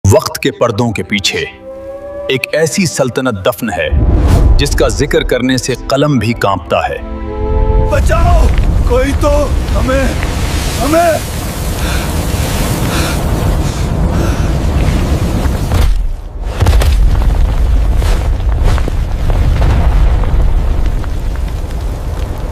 वक्त के पर्दों के पीछे एक ऐसी सल्तनत दफन है जिसका जिक्र करने से कलम भी कांपता है। बचाओ, कोई तो हमें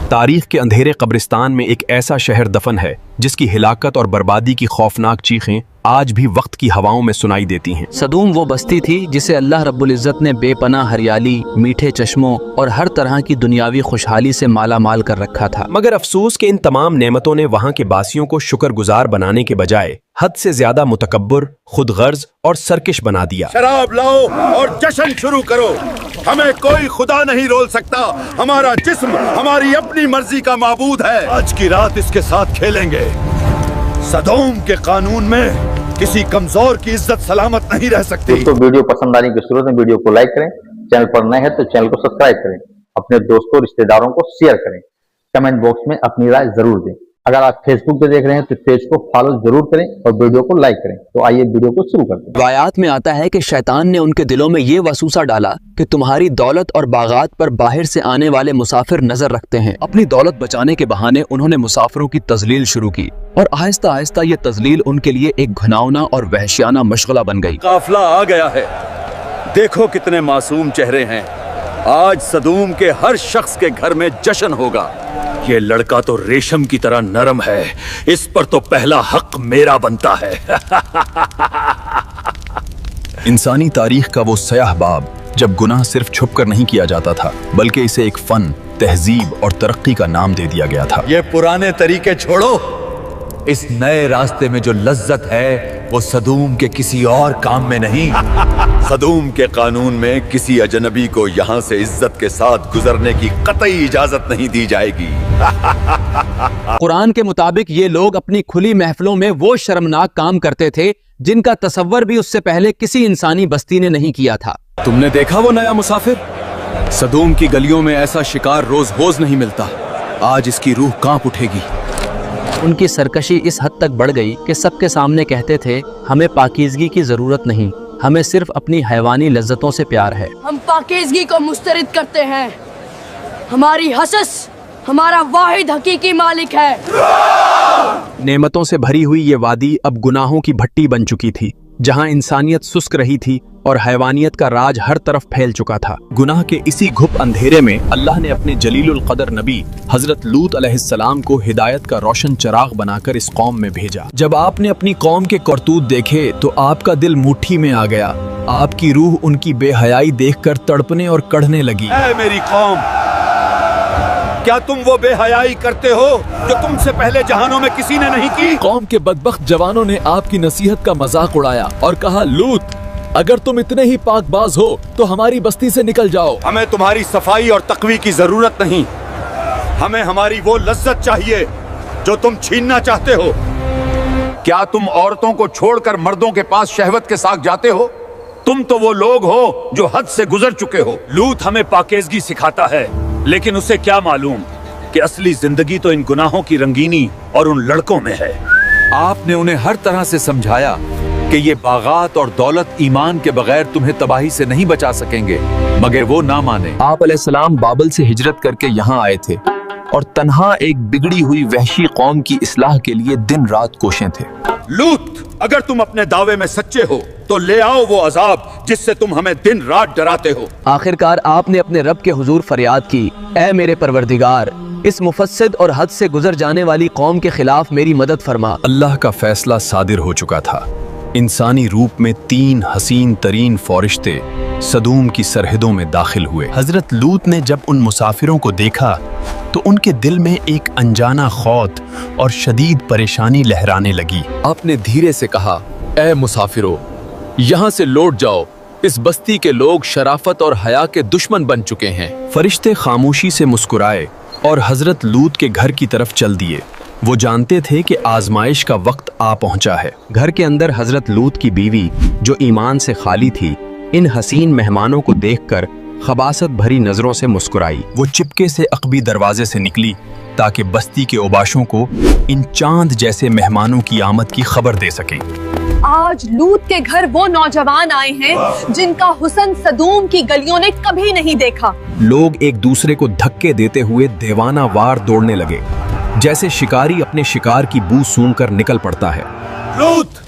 तारीख के अंधेरे कब्रिस्तान में एक ऐसा शहर दफन है जिसकी हिलाकत और बर्बादी की खौफनाक चीखें आज भी वक्त की हवाओं में सुनाई देती हैं। सदूम वो बस्ती थी जिसे अल्लाह रब्बुल इज़्ज़त ने बेपनाह हरियाली, मीठे चश्मों और हर तरह की दुनियावी खुशहाली से माला माल कर रखा था। मगर अफसोस के इन तमाम नेमतों ने वहाँ के बासियों को शुक्रगुजार बनाने के बजाय हद से ज्यादा मुतकब्बर, खुदगर्ज और सरकश बना दिया। शराब लाओ और जश्न शुरू करो, हमें कोई खुदा नहीं रोल सकता। हमारा जिस्म हमारी अपनी मर्जी का माबूद है। आज की रात इसके साथ खेलेंगे। सदोम के कानून में किसी कमजोर की इज्जत सलामत नहीं रह सकती। दोस्तों, वीडियो पसंद आने की सूरत में वीडियो को लाइक करें, चैनल पर नए हैं तो चैनल को सब्सक्राइब करें, अपने दोस्तों रिश्तेदारों को शेयर करें, कमेंट बॉक्स में अपनी राय जरूर दें। अगर आप फेसबुक पे देख रहे हैं तो पेज को फॉलो जरूर करें और वीडियो को लाइक करें। तो आइए वीडियो को शुरू करते हैं। रिवायात में आता है कि शैतान ने उनके दिलों में ये वसूसा डाला कि तुम्हारी दौलत और बागात पर बाहर से आने वाले मुसाफिर नजर रखते हैं। अपनी दौलत बचाने के बहाने उन्होंने मुसाफिरों की तजलील शुरू की और आहिस्ता आहिस्ता ये तजलील उनके लिए एक घिनौना और वहशियाना मशगला बन गई। काफिला आ गया है, देखो कितने मासूम चेहरे हैं। आज सदूम के हर शख्स के घर में जश्न होगा। ये लड़का तो रेशम की तरह नरम है, इस पर तो पहला हक मेरा बनता है। इंसानी तारीख का वो सयाह बाब जब गुनाह सिर्फ छुपकर नहीं किया जाता था बल्कि इसे एक फन, तहजीब और तरक्की का नाम दे दिया गया था। ये पुराने तरीके छोड़ो, इस नए रास्ते में जो लज्जत है वो सदूम के किसी और काम में नहीं। सदूम के कानून में किसी अजनबी को यहाँ से इज्जत के साथ गुजरने की कतई इजाजत नहीं दी जाएगी। कुरान के मुताबिक ये लोग अपनी खुली महफिलों में वो शर्मनाक काम करते थे जिनका तसव्वुर भी उससे पहले किसी इंसानी बस्ती ने नहीं किया था। तुमने देखा वो नया मुसाफिर? सदूम की गलियों में ऐसा शिकार रोज रोज नहीं मिलता। आज इसकी रूह कांप उठेगी। उनकी सरकशी इस हद तक बढ़ गई कि सबके सामने कहते थे, हमें पाकीज़गी की जरूरत नहीं, हमें सिर्फ अपनी हैवानी लज्जतों से प्यार है। हम पाकीज़गी को मुस्तरद करते हैं। हमारी हसस हमारा वाहिद हकीकी मालिक है। नेमतों से भरी हुई ये वादी अब गुनाहों की भट्टी बन चुकी थी, जहां इंसानियत सुस्त रही थी और हैवानियत का राज हर तरफ फैल चुका था। गुनाह के इसी घुप अंधेरे में अल्लाह ने अपने जलीलुल कदर नबी हजरत लूत अलैहिस्सलाम को हिदायत का रोशन चराग बनाकर इस कौम में भेजा। जब आपने अपनी कौम के करतूत देखे तो आपका दिल मुट्ठी में आ गया। आपकी रूह उनकी बेहयाई देखकर तड़पने और कढ़ने लगी। ऐ मेरी कौम, क्या तुम वो बेहयाई करते हो जो तुमसे पहले जहानों में किसी ने नहीं की? कौम के बदबख्त जवानों ने आपकी नसीहत का मजाक उड़ाया और कहा, लूत, अगर तुम इतने ही पाकबाज हो तो हमारी बस्ती से निकल जाओ। हमें तुम्हारी सफाई और तकवी की जरूरत नहीं, हमें हमारी वो लज्जत चाहिए जो तुम छीनना चाहते हो। क्या तुम औरतों को छोड़कर मर्दों के पास शहवत के साथ जाते हो? तुम तो वो लोग हो जो हद से गुजर चुके हो। लूत हमें पाकीज़गी सिखाता है, लेकिन उसे क्या मालूम कि असली जिंदगी तो इन गुनाहों की रंगीनी और उन लड़कों में है। आपने उन्हें हर तरह से समझाया कि ये बागात और दौलत ईमान के बगैर तुम्हें तबाही से नहीं बचा सकेंगे, मगर वो ना माने। आप अलैहिस्सलाम बाबल से हिजरत करके यहाँ आए थे और तन्हा एक बिगड़ी हुई वहशी कौम की इस्लाह के लिए दिन रात कोशें थे। लूत, अगर तुम अपने दावे में सच्चे हो तो ले आओ वो अजाब जिससे तुम हमें दिन रात डराते हो। आखिरकार आपने अपने रब के हुजूर फरियाद की, ऐ मेरे परवरदिगार, इस मुफस्सिद और हद से गुजर जाने वाली कौम के खिलाफ मेरी मदद फरमा। अल्लाह का फैसला सादिर हो चुका था। इंसानी रूप में 3 हसीन तरीन फरिश्ते सदूम की सरहदों में दाखिल हुए। हजरत लूत ने जब उन मुसाफिरों को देखा तो उनके दिल में एक अनजाना खौफ और शदीद परेशानी लहराने लगी। आपने धीरे से कहा, ऐ मुसाफिरों, यहाँ से लौट जाओ। इस बस्ती के लोग शराफत और हया के दुश्मन बन चुके हैं। फरिश्ते खामोशी से मुस्कुराए और हजरत लूत के घर की तरफ चल दिए। वो जानते थे कि आजमाइश का वक्त आ पहुंचा है। घर के अंदर हजरत लूत की बीवी, जो ईमान से खाली थी, इन हसीन मेहमानों को देखकर खबासत भरी नजरों से मुस्कुराई। वो चिपके से अकबी दरवाजे से निकली ताकि बस्ती के ओबाशों को इन चांद जैसे मेहमानों की आमद की खबर दे सकें। आज लूत के घर वो नौजवान आए हैं जिनका हुस्न सदूम की गलियों ने कभी नहीं देखा। लोग एक दूसरे को धक्के देते हुए दीवाना वार दौड़ने लगे, जैसे शिकारी अपने शिकार की बू सूंघकर निकल पड़ता है। लूत,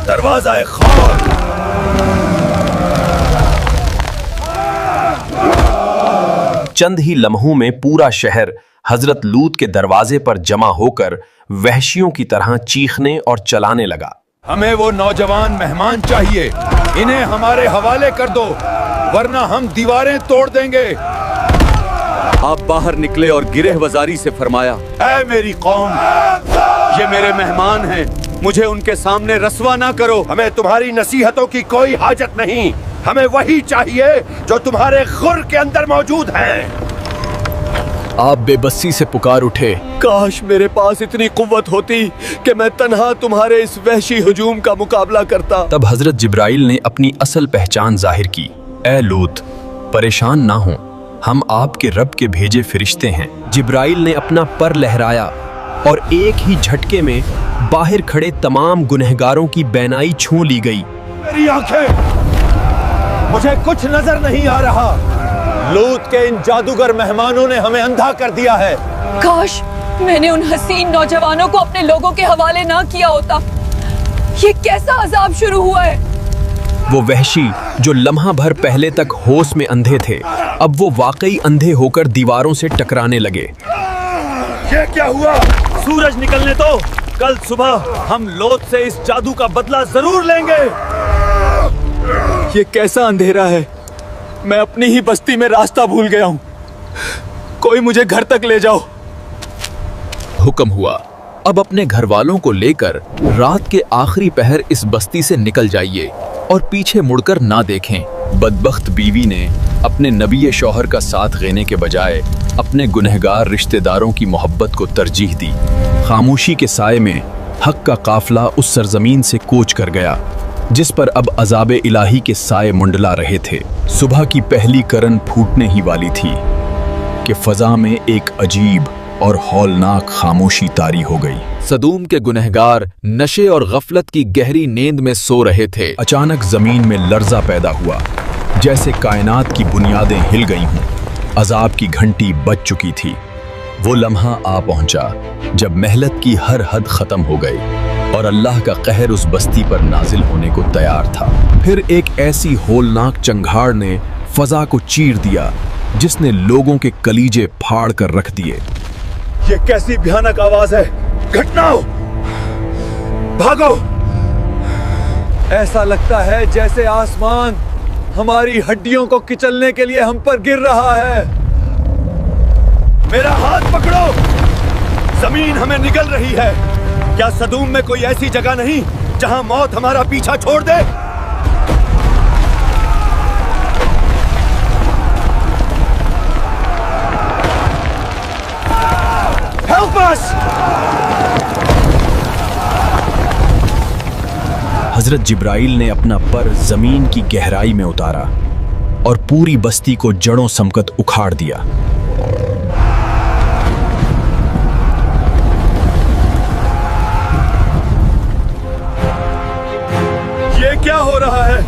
दरवाजा खार। चंद ही लम्हों में पूरा शहर हजरत लूत के दरवाजे पर जमा होकर वहशियों की तरह चीखने और चलाने लगा। हमें वो नौजवान मेहमान चाहिए, इन्हें हमारे हवाले कर दो, वरना हम दीवारें तोड़ देंगे। आप बाहर निकले और गिरह वजारी से फरमाया, ऐ मेरी कौम, ये मेरे मेहमान हैं, मुझे उनके सामने रसवा ना करो। हमें तुम्हारी नसीहतों की कोई हाजत नहीं, हमें वही चाहिए जो तुम्हारे खुर के अंदर मौजूद है। आप बेबसी से पुकार उठे, काश मेरे पास इतनी कुव्वत होती कि मैं तन्हा तुम्हारे इस वहशी हुजूम का मुकाबला करता। तब हजरत जिब्राइल ने अपनी असल पहचान जाहिर की। ए लूत, परेशान ना हो, हम आपके रब के भेजे फरिश्ते हैं। जिब्राइल ने अपना पर लहराया और एक ही झटके में बाहर खड़े तमाम गुनहगारों की बैनाई छू ली गई। मेरी आंखें, मुझे कुछ नजर नहीं आ रहा। लूत के इन जादूगर मेहमानों ने हमें अंधा कर दिया है। काश मैंने उन हसीन नौजवानों को अपने लोगों के हवाले ना किया होता। ये कैसा अजाब शुरू हुआ है। वो वहशी जो लम्हा भर पहले तक होश में अंधे थे, अब वो वाकई अंधे होकर दीवारों से टकराने लगे। ये क्या हुआ? सूरज निकलने दो, कल सुबह हम लूत से इस जादू का बदला जरूर लेंगे। ये कैसा अंधेरा है, मैं अपनी ही बस्ती में रास्ता भूल गया हूँ, कोई मुझे घर तक ले जाओ। हुक्म हुआ, अब अपने घर वालों को लेकर रात के आखिरी पहर इस बस्ती से निकल जाइए और पीछे मुड़कर ना देखें। बदबख्त बीवी ने अपने नबी शौहर का साथ लेने के बजाय अपने गुनहगार रिश्तेदारों की मोहब्बत को तरजीह दी। खामोशी के साए में हक का काफिला उस सरजमीन से कूच कर गया जिस पर अब अजाब इलाही के साए मुंडला रहे थे। सुबह की पहली करन फूटने ही वाली थी कि फजा में एक अजीब और हौलनाक खामोशी तारी हो गई। सदूम के गुनहगार नशे और गफलत की गहरी नींद में सो रहे थे। अचानक जमीन में लर्जा पैदा हुआ, जैसे कायनात की बुनियादें हिल गई हों। अजाब की घंटी बज चुकी थी। वो लम्हा आ पहुंचा जब मेहनत की हर हद खत्म हो गई और अल्लाह का कहर उस बस्ती पर नाजिल होने को तैयार था। फिर एक ऐसी होलनाक चंगाड़ ने फजा को चीर दिया जिसने लोगों के कलीजे फाड़ कर रख दिए। ये कैसी भयानक आवाज है? घटनाओं, भागो! ऐसा लगता है जैसे आसमान हमारी हड्डियों को किचलने के लिए हम पर गिर रहा है। मेरा हाथ पकड़ो, जमीन हमें निगल रही है। क्या सदूम में कोई ऐसी जगह नहीं जहां मौत हमारा पीछा छोड़ दे? Help us! हजरत जिब्राइल ने अपना पर जमीन की गहराई में उतारा और पूरी बस्ती को जड़ों समकत उखाड़ दिया। ये क्या हो रहा है?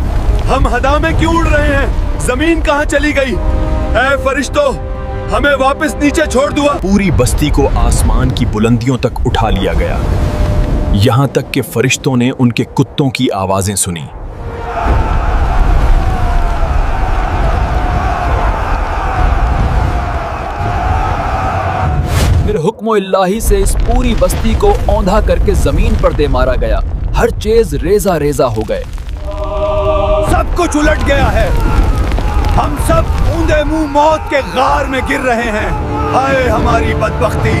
हम हवा में क्यों उड़ रहे हैं? जमीन कहां चली गई? ऐ फरिश्तों, हमें वापस नीचे छोड़ दो। पूरी बस्ती को आसमान की बुलंदियों तक उठा लिया गया, यहां तक कि फरिश्तों ने उनके कुत्तों की आवाजें सुनी। फिर हुक्म इल्लाही से इस पूरी बस्ती को औंधा करके जमीन पर दे मारा गया। हर चीज रेजा रेजा हो गए। सब कुछ उलट गया है। हम सब ऊंधे मुंह मौत के गार में गिर रहे हैं। हाय हमारी बदबख्ती!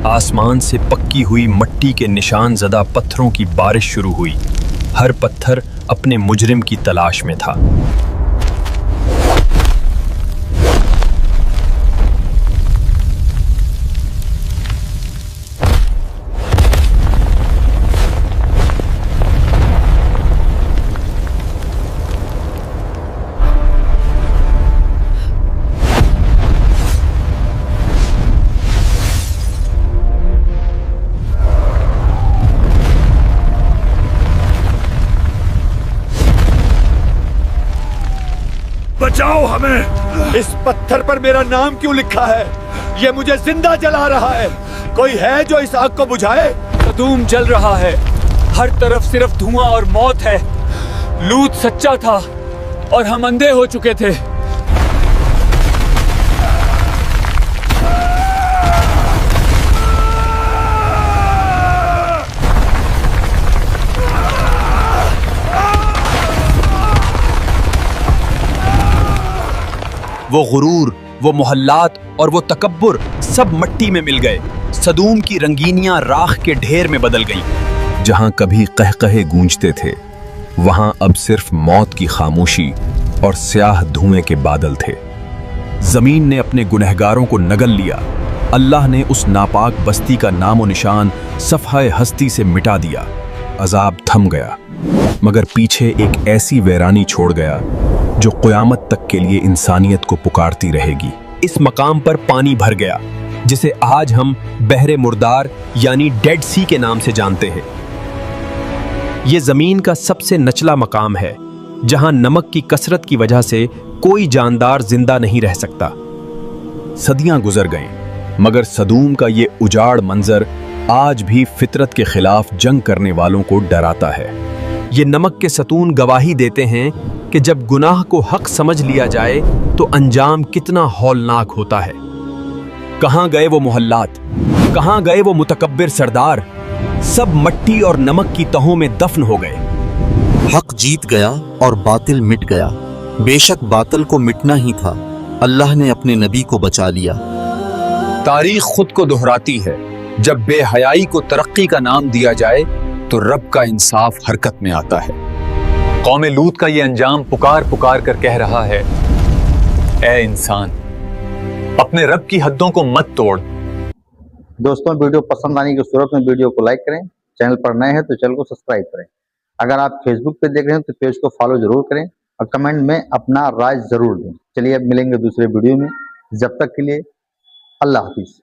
आसमान से पक्की हुई मिट्टी के निशान ज़दा पत्थरों की बारिश शुरू हुई। हर पत्थर अपने मुजरिम की तलाश में था। बचाओ हमें। इस पत्थर पर मेरा नाम क्यों लिखा है? ये मुझे जिंदा जला रहा है। कोई है जो इस आग को बुझाए? सदूम जल रहा है, हर तरफ सिर्फ धुआं और मौत है। लूत सच्चा था और हम अंधे हो चुके थे। वो गुरूर, वो मोहल्लात और वो तकब्बुर सब मट्टी में मिल गए। सदूम की रंगीनियां राख के ढेर में बदल गईं। जहां कभी कहकहे गूंजते थे, वहां अब सिर्फ मौत की खामोशी और स्याह धुएं के बादल थे। जमीन ने अपने गुनहगारों को नगल लिया। अल्लाह ने उस नापाक बस्ती का नामो निशान सफ़हाए हस्ती से मिटा दिया। अजाब थम गया, मगर पीछे एक ऐसी वैरानी छोड़ गया जो क़यामत तक के लिए इंसानियत को पुकारती रहेगी। इस मकाम पर पानी भर गया, जिसे आज हम बहरे मुर्दार यानी डेड सी के नाम से जानते हैं। ये जमीन का सबसे नचला मकाम है, जहां नमक की कसरत की वजह से कोई जानदार जिंदा नहीं रह सकता। सदियां गुजर गईं, मगर सदूम का ये उजाड़ मंजर आज भी फितरत के खिलाफ जंग करने वालों को डराता है। ये नमक के सतून गवाही देते हैं कि जब गुनाह को हक समझ लिया जाए तो अंजाम कितना हौलनाक होता है। कहां गए वो मोहल्लात, कहां गए वो मुतकब्बिर सरदार? सब मट्टी और नमक की तहों में दफन हो गए। हक जीत गया और बातिल मिट गया। बेशक बातिल को मिटना ही था, अल्लाह ने अपने नबी को बचा लिया। तारीख खुद को दोहराती है। जब बेहयाई को तरक्की का नाम दिया जाए तो रब का इंसाफ हरकत में आता है। कौम लूत का ये अंजाम पुकार पुकार कर कह रहा है, ए इंसान, अपने रब की हद्दों को मत तोड़। दोस्तों, वीडियो पसंद आने की सूरत में वीडियो को लाइक करें। चैनल पर नए हैं तो चैनल को सब्सक्राइब करें। अगर आप फेसबुक पे देख रहे हैं तो पेज को फॉलो जरूर करें और कमेंट में अपना राय जरूर दें। चलिए अब मिलेंगे दूसरे वीडियो में। जब तक के लिए अल्लाह हाफिज।